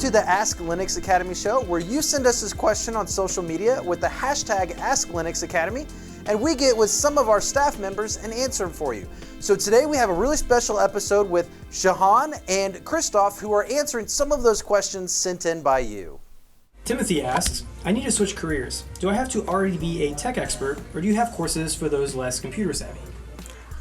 to the Ask Linux Academy show, where you send us this question on social media with the hashtag AskLinuxAcademy, and we get with some of our staff members and answer them for you. So today we have a really special episode with Shahan and Christoph, who are answering some of those questions sent in by you. Timothy asks, I need to switch careers. Do I have to already be a tech expert, or do you have courses for those less computer savvy?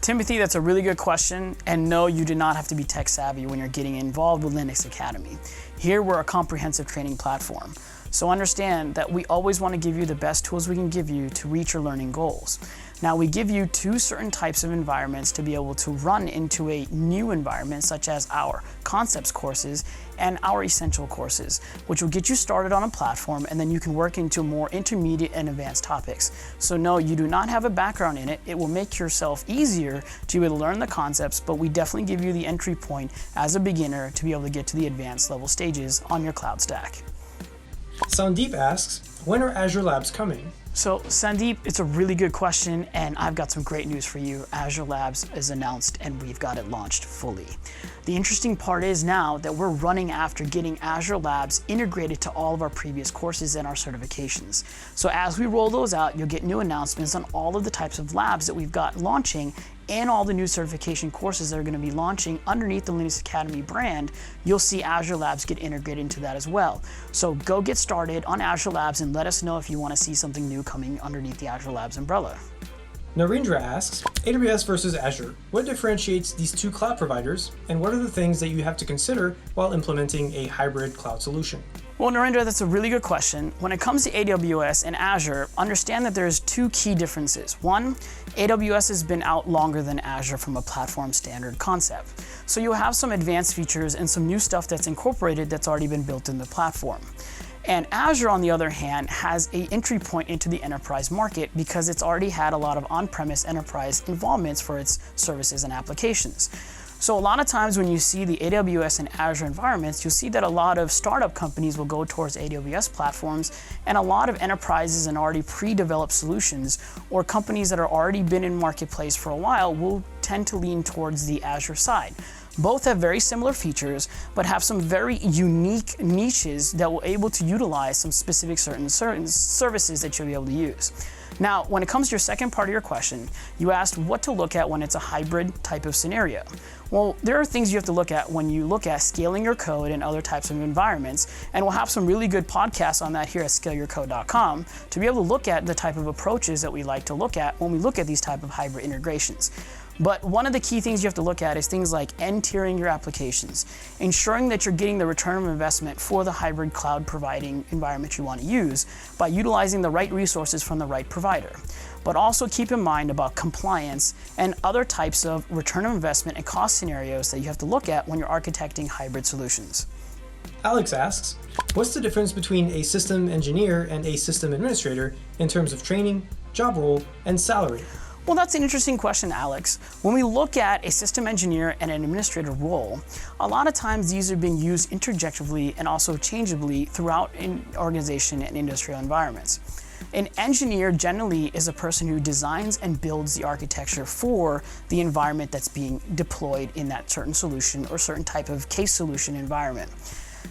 Timothy, that's a really good question, and no, you do not have to be tech savvy when you're getting involved with Linux Academy. Here, we're a comprehensive training platform. So understand that we always want to give you the best tools we can give you to reach your learning goals. Now, we give you two certain types of environments to be able to run into a new environment, such as our concepts courses and our essential courses, which will get you started on a platform, and then you can work into more intermediate and advanced topics. So no, you do not have a background in it. It will make yourself easier to be able to learn the concepts, but we definitely give you the entry point as a beginner to be able to get to the advanced level stages on your cloud stack. Sandeep asks, when are Azure Labs coming? So Sandeep, it's a really good question, and I've got some great news for you. Azure Labs is announced and we've got it launched fully. The interesting part is now that we're running after getting Azure Labs integrated to all of our previous courses and our certifications. So as we roll those out, you'll get new announcements on all of the types of labs that we've got launching and all the new certification courses that are going to be launching underneath the Linux Academy brand. You'll see Azure Labs get integrated into that as well. So go get started on Azure Labs and let us know if you want to see something new coming underneath the Azure Labs umbrella. Narendra asks, AWS versus Azure. What differentiates these two cloud providers, and what are the things that you have to consider while implementing a hybrid cloud solution? Well, Narendra, that's a really good question. When it comes to AWS and Azure, understand that there's two key differences. One, AWS has been out longer than Azure from a platform standard concept. So you'll have some advanced features and some new stuff that's incorporated that's already been built in the platform. And Azure, on the other hand, has an entry point into the enterprise market because it's already had a lot of on-premise enterprise involvements for its services and applications. So a lot of times when you see the AWS and Azure environments, you'll see that a lot of startup companies will go towards AWS platforms, and a lot of enterprises and already pre-developed solutions or companies that are already been in marketplace for a while will tend to lean towards the Azure side. Both have very similar features, but have some very unique niches that will able to utilize some specific certain services that you'll be able to use. Now, when it comes to your second part of your question, you asked what to look at when it's a hybrid type of scenario. Well, there are things you have to look at when you look at scaling your code in other types of environments, and we'll have some really good podcasts on that here at scaleyourcode.com to be able to look at the type of approaches that we like to look at when we look at these type of hybrid integrations. But one of the key things you have to look at is things like end-tiering your applications, ensuring that you're getting the return of investment for the hybrid cloud providing environment you want to use by utilizing the right resources from the right provider. But also keep in mind about compliance and other types of return of investment and cost scenarios that you have to look at when you're architecting hybrid solutions. Alex asks, what's the difference between a system engineer and a system administrator in terms of training, job role, and salary? Well, that's an interesting question, Alex. When we look at a system engineer and an administrator role, a lot of times these are being used interjectively and also changeably throughout an organization and industrial environments. An engineer generally is a person who designs and builds the architecture for the environment that's being deployed in that certain solution or certain type of case solution environment.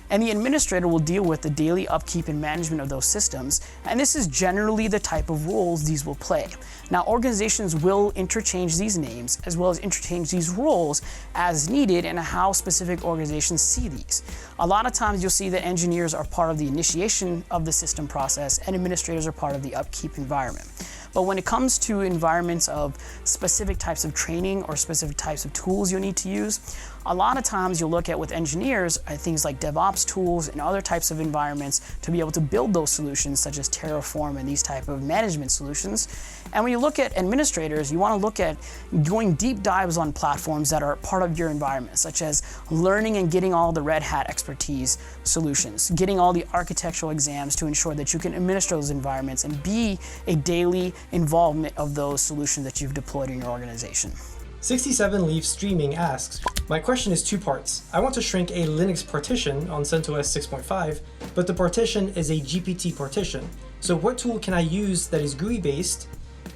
And the administrator will deal with the daily upkeep and management of those systems, and this is generally the type of roles these will play. Now, organizations will interchange these names as well as interchange these roles as needed and how specific organizations see these. A lot of times you'll see that engineers are part of the initiation of the system process and administrators are part of the upkeep environment. But when it comes to environments of specific types of training or specific types of tools you'll need to use, a lot of times you'll look at with engineers things like DevOps tools and other types of environments to be able to build those solutions such as Terraform and these type of management solutions. And when you look at administrators, you want to look at going deep dives on platforms that are part of your environment, such as learning and getting all the Red Hat expertise solutions, getting all the architectural exams to ensure that you can administer those environments and be a daily involvement of those solutions that you've deployed in your organization. 67 Leaf Streaming asks, my question is two parts. I want to shrink a Linux partition on CentOS 6.5, but the partition is a GPT partition. So what tool can I use that is GUI based,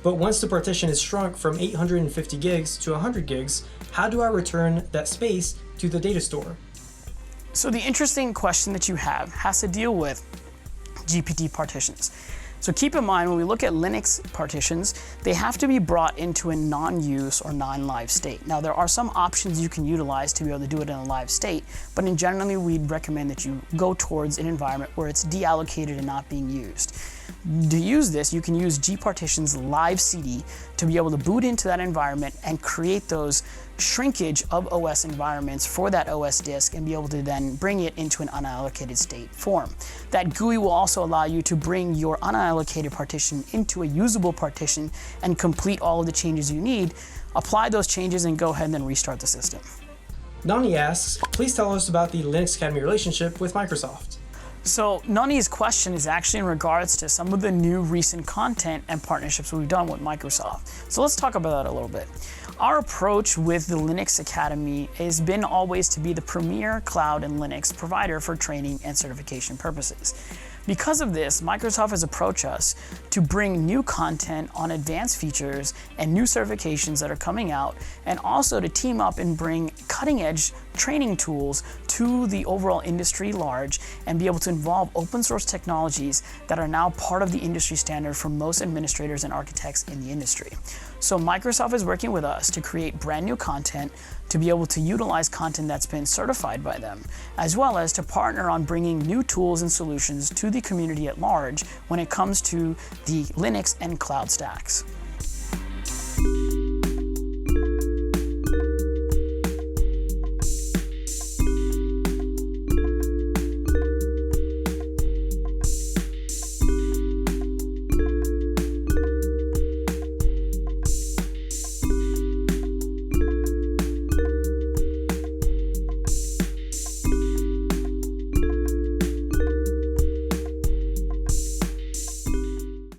but once the partition is shrunk from 850 gigs to 100 gigs, how do I return that space to the data store? So the interesting question that you have has to deal with GPT partitions. So keep in mind, when we look at Linux partitions, they have to be brought into a non-use or non-live state. Now, there are some options you can utilize to be able to do it in a live state, but in generally, we'd recommend that you go towards an environment where it's deallocated and not being used. To use this, you can use gpartition's live CD to be able to boot into that environment and create those shrinkage of OS environments for that OS disk and be able to then bring it into an unallocated state form. That GUI will also allow you to bring your unallocated partition into a usable partition and complete all of the changes you need, apply those changes, and go ahead and then restart the system. Nani asks, please tell us about the Linux Academy relationship with Microsoft. So Nani's question is actually in regards to some of the new recent content and partnerships we've done with Microsoft. So let's talk about that a little bit. Our approach with the Linux Academy has been always to be the premier cloud and Linux provider for training and certification purposes. Because of this, Microsoft has approached us to bring new content on advanced features and new certifications that are coming out, and also to team up and bring cutting-edge training tools to the overall industry large and be able to involve open source technologies that are now part of the industry standard for most administrators and architects in the industry. So Microsoft is working with us to create brand new content, to be able to utilize content that's been certified by them, as well as to partner on bringing new tools and solutions to the community at large when it comes to the Linux and cloud stacks.